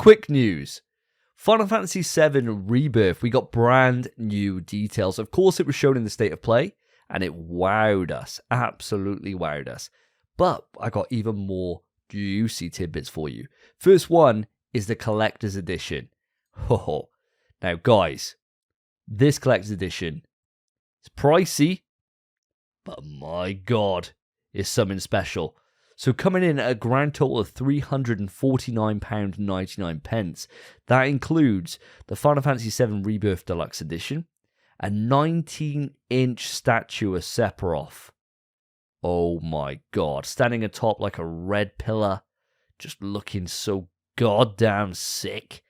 quick news. Final Fantasy VII Rebirth, we got brand new details. Of course, it was shown in the state of play, and it wowed us, absolutely wowed us. But I got even more juicy tidbits for you. First one is the collector's edition. Now, guys, this collector's edition is pricey, but my God, it's something special. So coming in at a grand total of £349.99. That includes the Final Fantasy VII Rebirth Deluxe Edition, a 19-inch statue of Sephiroth. Oh my God, standing atop like a red pillar, just looking so goddamn sick.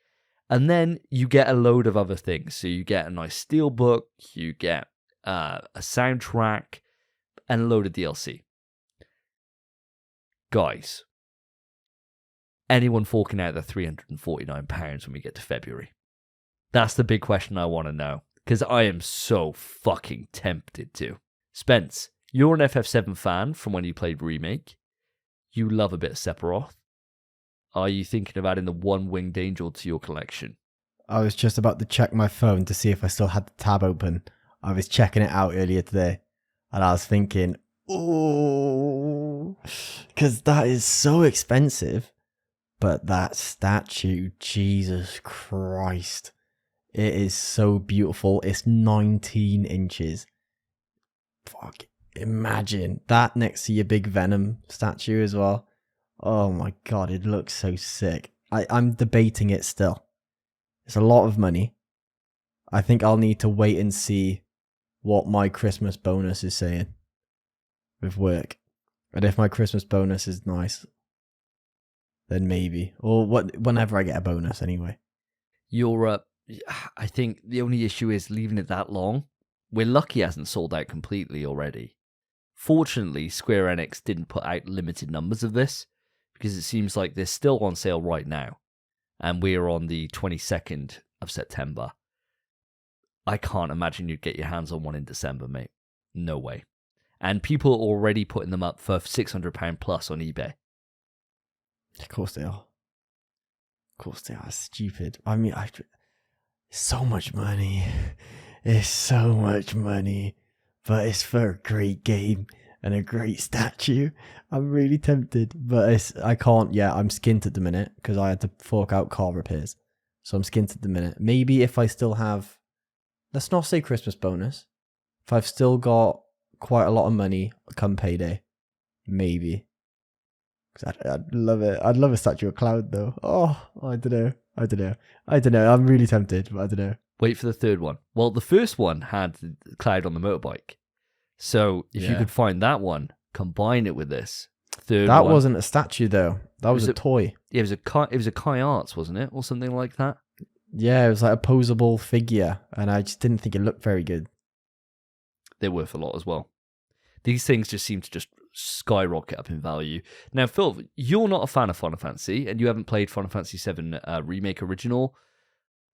And then you get a load of other things. So you get a nice steelbook, you get a soundtrack, and a load of DLC. Guys, anyone forking out the £349 when we get to February? That's the big question I want to know, because I am so fucking tempted to. Spence, you're an FF7 fan from when you played Remake. You love a bit of Sephiroth. Are you thinking of adding the one-winged angel to your collection? I was just about to check my phone to see if I still had the tab open. I was checking it out earlier today, and I was thinking, oh, because that is so expensive. But that statue, Jesus Christ, it is so beautiful. It's 19 inches. Fuck, imagine that next to your big Venom statue as well. Oh my God, it looks so sick. I'm debating it still. It's a lot of money. I think I'll need to wait and see what my Christmas bonus is saying with work. And if my Christmas bonus is nice, then maybe. Or whenever I get a bonus anyway. I think the only issue is leaving it that long. We're lucky it hasn't sold out completely already. Fortunately, Square Enix didn't put out limited numbers of this, because it seems like they're still on sale right now. And we're on the 22nd of September. I can't imagine you'd get your hands on one in December, mate. No way. And people are already putting them up for £600 plus on eBay. Of course they are. Of course they are. Stupid. I mean, so much money. It's so much money. But it's for a great game and a great statue. I'm really tempted. But I can't yet. I'm skint at the minute because I had to fork out car repairs. So I'm skint at the minute. Maybe if I still have... Let's not say Christmas bonus. If I've still got quite a lot of money come payday. Maybe. Because I'd love it. I'd love a statue of Cloud though. Oh, I don't know. I'm really tempted, but I don't know. Wait for the third one. Well, the first one had Cloud on the motorbike. So if you could find that one, combine it with this. That wasn't a statue though. That was a toy. Yeah, it was a Kai Arts, wasn't it? Or something like that. Yeah, it was like a posable figure, and I just didn't think it looked very good. They're worth a lot as well. These things just seem to just skyrocket up in value. Now, Phil, you're not a fan of Final Fantasy, and you haven't played Final Fantasy VII Remake Original,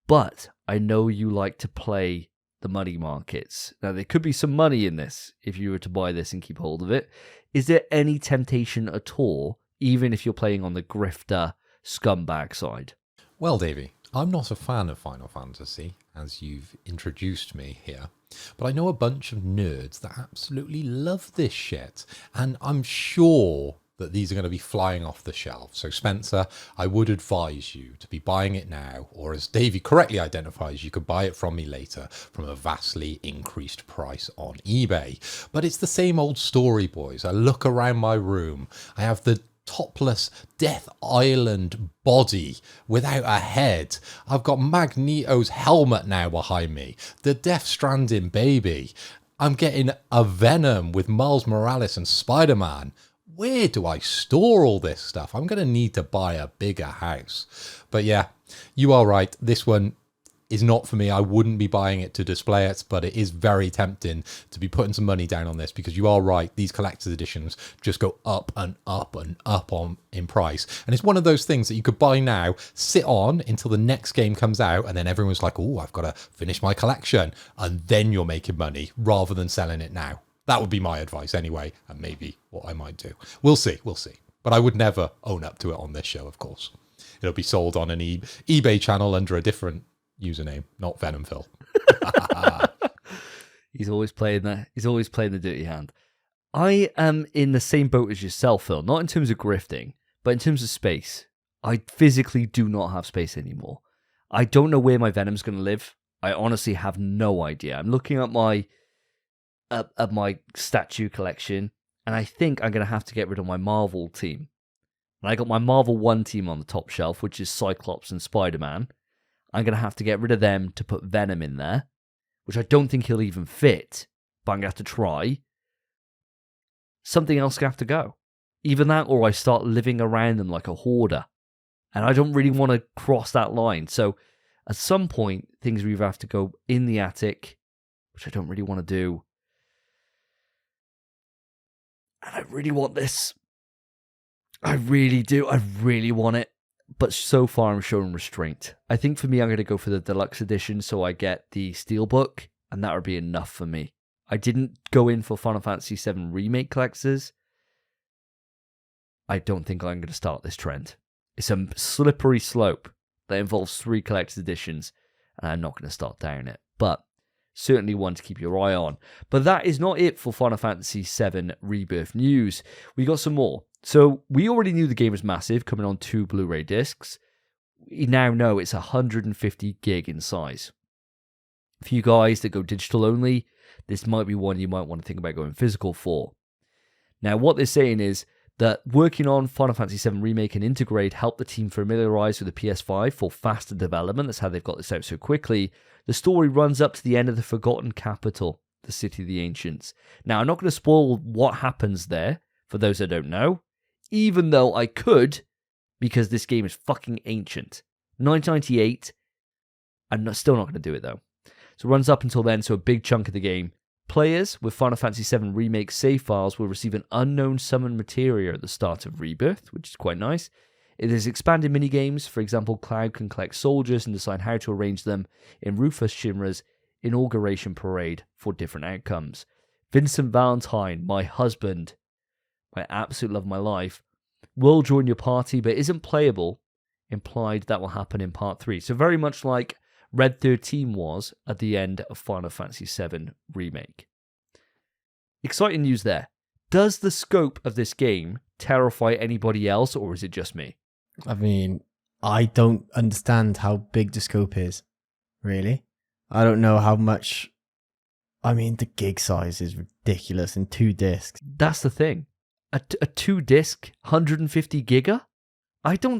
but I know you like to play the money markets. Now, there could be some money in this if you were to buy this and keep hold of it. Is there any temptation at all, even if you're playing on the grifter scumbag side? Well, Davey, I'm not a fan of Final Fantasy, as you've introduced me here, but I know a bunch of nerds that absolutely love this shit, and I'm sure that these are going to be flying off the shelf. So Spencer, I would advise you to be buying it now, or as Davey correctly identifies, you could buy it from me later from a vastly increased price on eBay. But it's the same old story, boys. I look around my room, I have the topless Death Island body without a head. I've got Magneto's helmet now behind me. The Death Stranding baby. I'm getting a Venom with Miles Morales and Spider-Man. Where do I store all this stuff? I'm going to need to buy a bigger house. But yeah, you are right. This one is not for me. I wouldn't be buying it to display it, but it is very tempting to be putting some money down on this, because you are right. These collector's editions just go up and up and up in price. And it's one of those things that you could buy now, sit on until the next game comes out, and then everyone's like, oh, I've got to finish my collection. And then you're making money rather than selling it now. That would be my advice anyway, and maybe what I might do. We'll see. But I would never own up to it on this show, of course. It'll be sold on an eBay channel under a different username, not Venomphil. He's always playing the dirty hand. I am in the same boat as yourself, Phil, not in terms of grifting, but in terms of space. I physically do not have space anymore. I don't know where my Venom's going to live. I honestly have no idea. I'm looking at my statue collection, and I think I'm going to have to get rid of my Marvel team. And I got my Marvel 1 team on the top shelf, which is Cyclops and Spider-Man. I'm going to have to get rid of them to put Venom in there, which I don't think he'll even fit, but I'm going to have to try. Something else going to have to go. Either that or I start living around them like a hoarder. And I don't really want to cross that line. So at some point, things will either have to go in the attic, which I don't really want to do. And I really want this. I really do. I really want it. But so far, I'm showing restraint. I think for me, I'm going to go for the deluxe edition so I get the steelbook, and that would be enough for me. I didn't go in for Final Fantasy VII Remake collectors. I don't think I'm going to start this trend. It's a slippery slope that involves 3 collector's editions, and I'm not going to start down it. But certainly one to keep your eye on. But that is not it for Final Fantasy VII Rebirth news. We got some more. So we already knew the game was massive, coming on 2 Blu-ray discs. We now know it's 150 gig in size. For you guys that go digital only, this might be one you might want to think about going physical for. Now, what they're saying is that working on Final Fantasy VII Remake and Integrate helped the team familiarize with the PS5 for faster development. That's how they've got this out so quickly. The story runs up to the end of the Forgotten Capital, the City of the Ancients. Now, I'm not going to spoil what happens there, for those that don't know, even though I could, because this game is fucking ancient. 1998, I'm still not going to do it though. So it runs up until then, so a big chunk of the game. Players with Final Fantasy VII Remake save files will receive an unknown summon materia at the start of Rebirth, which is quite nice. It has expanded minigames. For example, Cloud can collect soldiers and decide how to arrange them in Rufus Shinra's inauguration parade for different outcomes. Vincent Valentine, my husband, my absolute love of my life, will join your party, but isn't playable. Implied that will happen in Part 3. So very much like Red 13 was at the end of Final Fantasy VII Remake. Exciting news there. Does the scope of this game terrify anybody else, or is it just me? I mean, I don't understand how big the scope is, really. I don't know how much... I mean, the gig size is ridiculous in 2 discs. That's the thing. A 2-disc, 150 giga?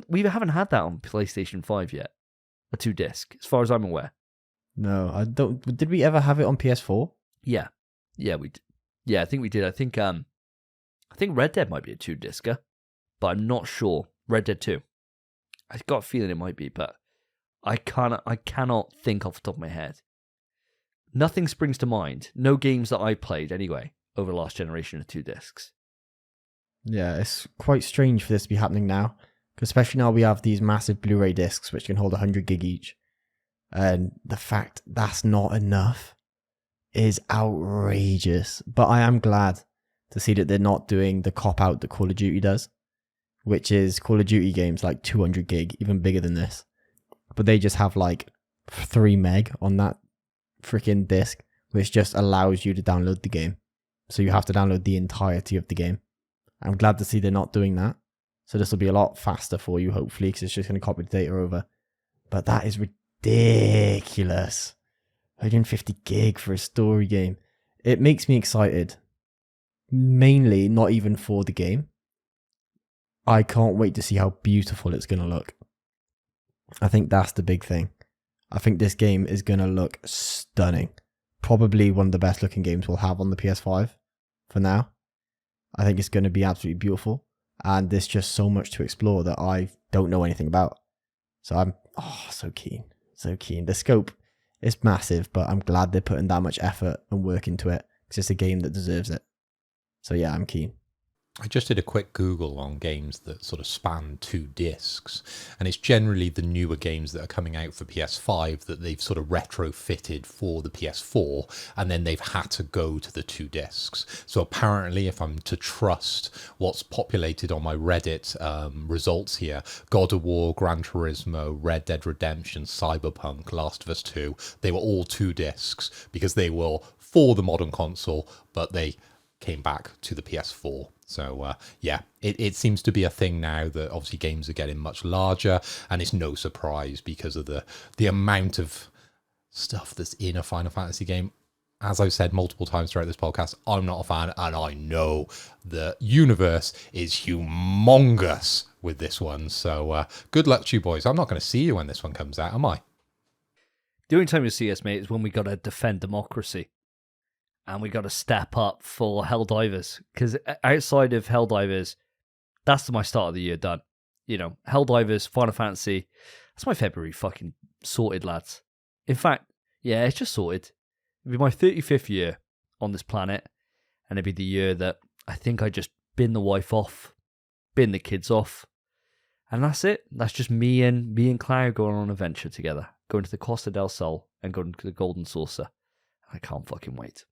We haven't had that on PlayStation 5 yet. A 2-disc, as far as I'm aware. No, I don't. Did we ever have it on PS4? Yeah, we did. Yeah, I think we did. I think Red Dead might be a 2-discer, but I'm not sure. Red Dead 2. I've got a feeling it might be, but I cannot think off the top of my head. Nothing springs to mind. No games that I played anyway over the last generation of 2 discs. Yeah, it's quite strange for this to be happening now. Especially now we have these massive Blu-ray discs which can hold 100 gig each. And the fact that's not enough is outrageous. But I am glad to see that they're not doing the cop-out that Call of Duty does, which is Call of Duty games like 200 gig, even bigger than this. But they just have like 3 meg on that freaking disc, which just allows you to download the game. So you have to download the entirety of the game. I'm glad to see they're not doing that. So this will be a lot faster for you, hopefully, because it's just going to copy the data over. But that is ridiculous. 150 gig for a story game. It makes me excited. Mainly, not even for the game. I can't wait to see how beautiful it's going to look. I think that's the big thing. I think this game is going to look stunning. Probably one of the best looking games we'll have on the PS5 for now. I think it's going to be absolutely beautiful. And there's just so much to explore that I don't know anything about. So I'm so keen. So keen. The scope is massive, but I'm glad they're putting that much effort and work into it. It's just a game that deserves it. So yeah, I'm keen. I just did a quick Google on games that sort of span 2 discs, and it's generally the newer games that are coming out for PS5 that they've sort of retrofitted for the PS4, and then they've had to go to the 2 discs. So apparently, if I'm to trust what's populated on my Reddit results here, God of War, Gran Turismo, Red Dead Redemption, Cyberpunk, Last of Us 2, they were all 2 discs because they were for the modern console, but they came back to the PS4. So yeah, it seems to be a thing now that obviously games are getting much larger, and it's no surprise because of the amount of stuff that's in a Final Fantasy game. As I've said multiple times throughout this podcast, I'm not a fan, and I know the universe is humongous with this one. So good luck to you boys. I'm not going to see you when this one comes out, am I? The only time you see us, mate, is when we got to defend democracy. And we got to step up for Helldivers. Because outside of Helldivers, that's my start of the year done. You know, Helldivers, Final Fantasy, that's my February fucking sorted, lads. In fact, yeah, it's just sorted. It'll be my 35th year on this planet. And it'll be the year that I think I just bin the wife off, bin the kids off. And that's it. That's just me and Cloud going on an adventure together. Going to the Costa del Sol and going to the Golden Saucer. I can't fucking wait.